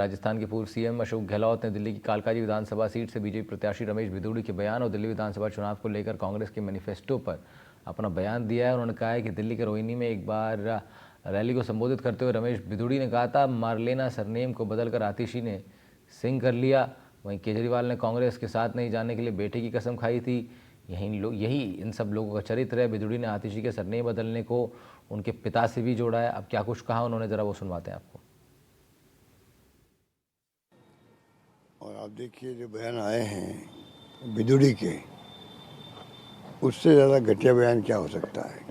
राजस्थान के पूर्व सीएम अशोक गहलोत ने दिल्ली की कालकाजी विधानसभा सीट से बीजेपी प्रत्याशी रमेश भिदुड़ी के बयान और दिल्ली विधानसभा चुनाव को लेकर कांग्रेस के मैनिफेस्टो पर अपना बयान दिया है। उन्होंने कहा है कि दिल्ली के रोहिणी में एक बार रैली को संबोधित करते हुए रमेश भिदुड़ी ने कहा था, मारलेना सरनेम को बदलकर आतिशी ने सिंह कर लिया। वहीं केजरीवाल ने कांग्रेस के साथ नहीं जाने के लिए बेटे की कसम खाई थी। यही इन सब लोगों का चरित्र है। भिदुड़ी ने आतिशी के सरनेम बदलने को उनके पिता से भी जोड़ा है। अब क्या कुछ कहा उन्होंने, जरा वो सुनवाते हैं आपको। और आप देखिए जो बयान आए हैं भिदुड़ी के, उससे ज़्यादा घटिया बयान क्या हो सकता है।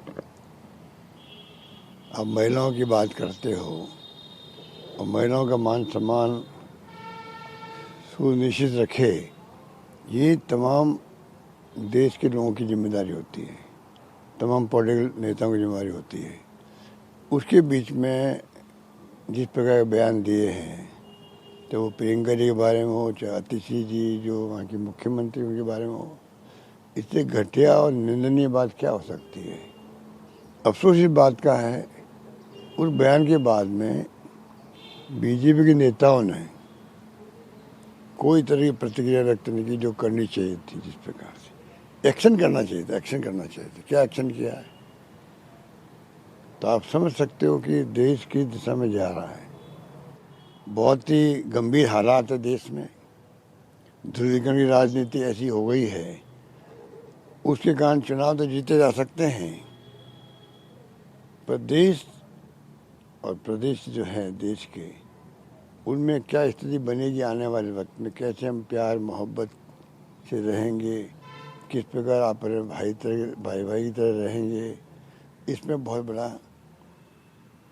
आप महिलाओं की बात करते हो और महिलाओं का मान सम्मान सुनिश्चित रखे, ये तमाम देश के लोगों की जिम्मेदारी होती है, तमाम पॉलिटिकल नेताओं की जिम्मेदारी होती है। उसके बीच में जिस प्रकार के बयान दिए हैं, तो वो प्रियंका जी के बारे में हो, चाहे आतिशी जी जो वहाँ की मुख्यमंत्री उनके बारे में हो, इससे घटिया और निंदनीय बात क्या हो सकती है। अफसोस इस बात का है, उस बयान के बाद में बीजेपी के नेताओं ने कोई तरह की प्रतिक्रिया व्यक्त नहीं की जो करनी चाहिए थी। जिस प्रकार से एक्शन करना चाहिए था, एक्शन करना चाहिए था। क्या एक्शन किया है, तो आप समझ सकते हो कि देश किस दिशा में जा रहा है। बहुत ही गंभीर हालात है देश में। ध्रुवीकरण की राजनीति ऐसी हो गई है, उसके कारण चुनाव तो जीते जा सकते हैं, पर देश और प्रदेश जो है देश के, उनमें क्या स्थिति बनेगी आने वाले वक्त में। कैसे हम प्यार मोहब्बत से रहेंगे, किस प्रकार आप भाई की तरह रहेंगे, इसमें बहुत बड़ा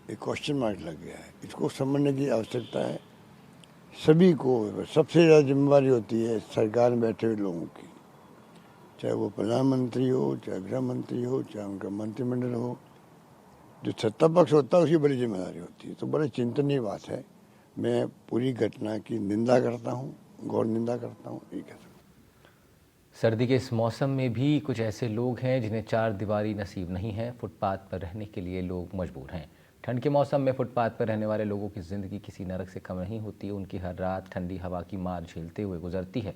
एक क्वेश्चन मार्क लग गया है। इसको समझने की आवश्यकता है। सभी को सबसे ज़्यादा जिम्मेवारी होती है सरकार में बैठे हुए लोगों की, चाहे वो प्रधानमंत्री हो, चाहे गृह मंत्री हो, चाहे उनका मंत्रिमंडल हो। जो सत्ता पक्ष होता है उसकी बड़ी जिम्मेदारी होती है। तो बड़ी चिंतनीय बात है। मैं पूरी घटना की निंदा करता हूँ, गौर निंदा करता हूँ, ये कह सकता हूँ। सर्दी के इस मौसम में भी कुछ ऐसे लोग हैं जिन्हें चार दीवारी नसीब नहीं है। फुटपाथ पर रहने के लिए लोग मजबूर हैं। ठंड के मौसम में फुटपाथ पर रहने वाले लोगों की ज़िंदगी किसी नरक से कम नहीं होती। उनकी हर रात ठंडी हवा की मार झेलते हुए गुजरती है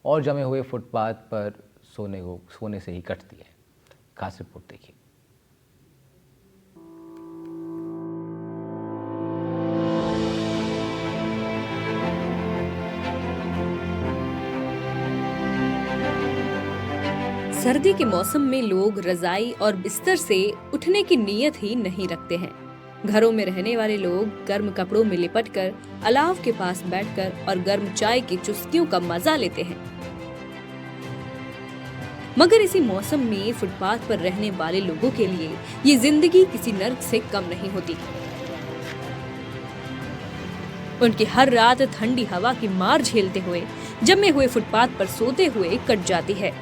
और जमे हुए फुटपाथ पर सोने से ही कटती है। खास रिपोर्ट देखिए। सर्दी के मौसम में लोग रजाई और बिस्तर से उठने की नीयत ही नहीं रखते हैं। घरों में रहने वाले लोग गर्म कपड़ों में लिपटकर अलाव के पास बैठकर और गर्म चाय की चुस्कियों का मजा लेते हैं। मगर इसी मौसम में फुटपाथ पर रहने वाले लोगों के लिए ये जिंदगी किसी नर्क से कम नहीं होती। उनकी हर रात ठंडी हवा की मार झेलते हुए जमे हुए फुटपाथ पर सोते हुए कट जाती है।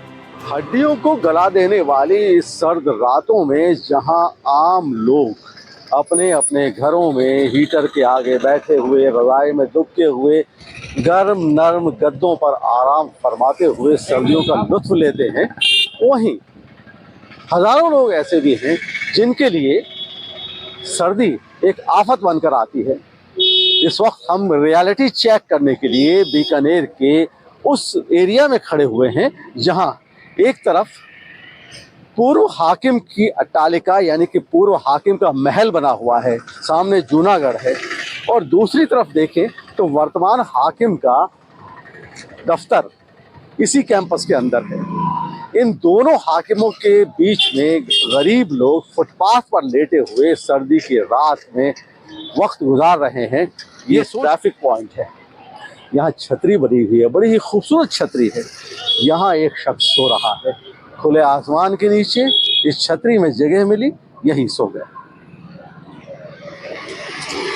हड्डियों को गला देने वाली इस सर्द रातों में जहां आम लोग अपने अपने घरों में हीटर के आगे बैठे हुए, रज़ाई में दुबके हुए, गर्म नरम गद्दों पर आराम फरमाते हुए सर्दियों का लुत्फ लेते हैं, वहीं हजारों लोग ऐसे भी हैं जिनके लिए सर्दी एक आफत बनकर आती है। इस वक्त हम रियलिटी चेक करने के लिए बीकानेर के उस एरिया में खड़े हुए हैं जहां एक तरफ पूर्व हाकिम की अट्टालिका यानी कि पूर्व हाकिम का महल बना हुआ है, सामने जूनागढ़ है, और दूसरी तरफ देखें तो वर्तमान हाकिम का दफ्तर इसी कैंपस के अंदर है। इन दोनों हाकिमों के बीच में गरीब लोग फुटपाथ पर लेटे हुए सर्दी की रात में वक्त गुजार रहे हैं। ये ट्रैफिक पॉइंट है, यहाँ छतरी बनी हुई है, बड़ी ही खूबसूरत छतरी है। यहाँ एक शख्स सो रहा है खुले आसमान के नीचे। इस छतरी में जगह मिली, यहीं सो गया।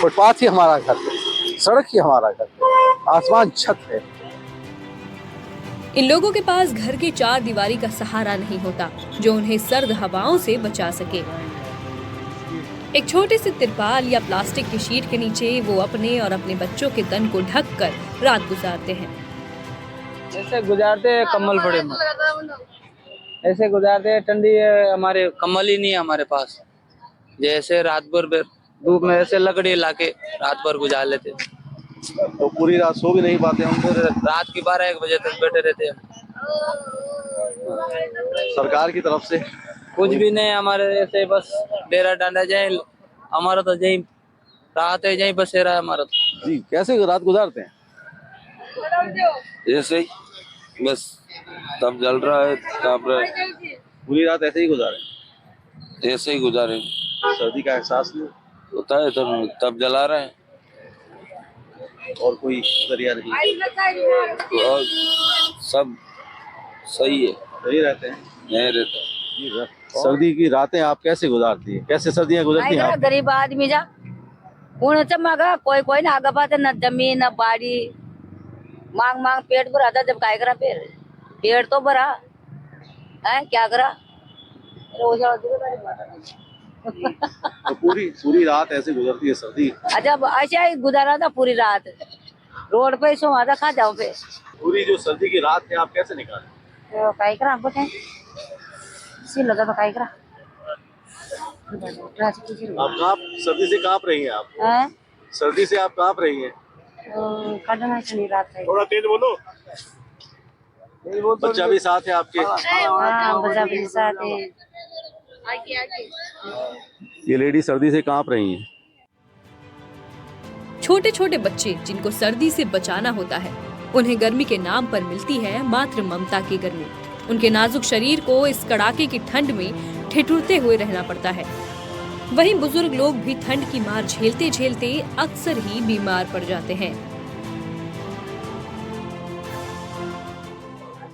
फुटपाथ ही हमारा घर है, सड़क ही हमारा घर है, आसमान छत है। इन लोगों के पास घर के चार दीवारी का सहारा नहीं होता जो उन्हें सर्द हवाओं से बचा सके। एक छोटे से तिरपाल या प्लास्टिक की शीट के नीचे वो अपने और अपने बच्चों के तन को ढककर रात गुजारते हैं। ऐसे गुजारते हैं कम्बल पड़े में, ऐसे गुजारते हैं। ठंडी है, हमारे कम्बल ही नहीं है हमारे पास। जैसे रात भर धूप में ऐसे लकड़ी लाके रात भर गुजार लेते। तो पूरी रात सो भी नहीं पाते हम। फिर रात की 12-1 बजे तक बैठे रहते हैं। सरकार की तरफ से कुछ भी नहीं, हमारे ऐसे बस डेरा डाला जाए, हमारा तो यही राहत है, यही बसेरा है हमारा तो। जी कैसे रात गुजारते हैं? ऐसे ही बस तब जल रहा है, कांप रहा है, पूरी रात ऐसे ही गुजारे? ऐसे ही गुजारे। सर्दी का एहसास नहीं होता है तो तब जला रहा है। और कोई जरिया नहीं? और सब सही है, सही रहते हैं? नहीं रहता। सर्दी की रातें आप कैसे गुजारती हैं? कैसे सर्दियाँ गुजरती हैं आप? गरीब आदमी जा उन्हें मांगा कोई कोई ना आगे पाते, न जमीन न बाड़ी, मांग मांग पेट भरा था। जब काय करा फिर पेट तो भरा है, क्या करा तो पूरी रात ऐसे गुजरती है सर्दी? अच्छा ऐसा ही गुजारा था पूरी रात, रोड पे सोवा था, खा जाओ पे। पूरी जो सर्दी की रात है आप कैसे निकालें? तो काय करा आपको सी लगा तो काय करा। आप कांप सर्दी से कांप रही हैं? आप हैं सर्दी से आप कांप रही हैं? काटना चाहिए रात है। थोड़ा तेज बोलो। बच्चा भी साथ है आपके? हाँ बच्चा भी साथ है। ये लेडी सर्दी से कांप रही हैं। छोटे छोटे बच्चे जिनको सर्दी से बचाना होता है, उन्हें गर्मी के नाम पर मिलती है मात्र ममता की गर्मी। उनके नाजुक शरीर को इस कड़ाके की ठंड में ठिठुरते हुए रहना पड़ता है। वहीं बुजुर्ग लोग भी ठंड की मार झेलते झेलते अक्सर ही बीमार पड़ जाते हैं।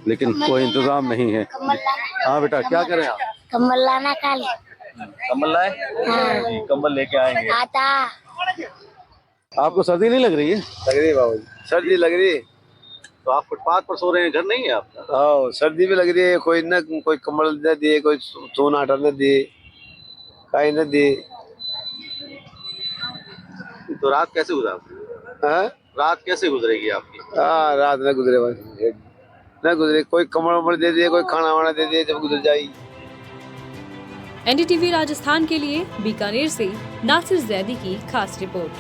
लेकिन कोई इंतजाम नहीं है। हाँ बेटा क्या करें आप? कम्बल लाना काले कम्बल लाए? जी कम्बल लेके आएंगे। आता आपको सर्दी नहीं लग रही है? लग रही है बाबू जी, सर्दी लग रही है। तो आप फुटपाथ पर सो रहे हैं, घर नहीं है आपका? हाँ सर्दी भी लग रही है। कोई न कोई कम्बल न दिए, कोई सोना आटा न दिए, काई न दिए। तो रात कैसे गुजारती? हाँ रात कैसे गुजरेगी आपकी? हाँ रात न गुजरे बस, न गुजरे। कोई कम्बल वम्बल दे दिए, कोई खाना वाना दे दिए, जब गुजर जाएगी। एनडीटीवी राजस्थान के लिए बीकानेर से नासिर जैदी की खास रिपोर्ट।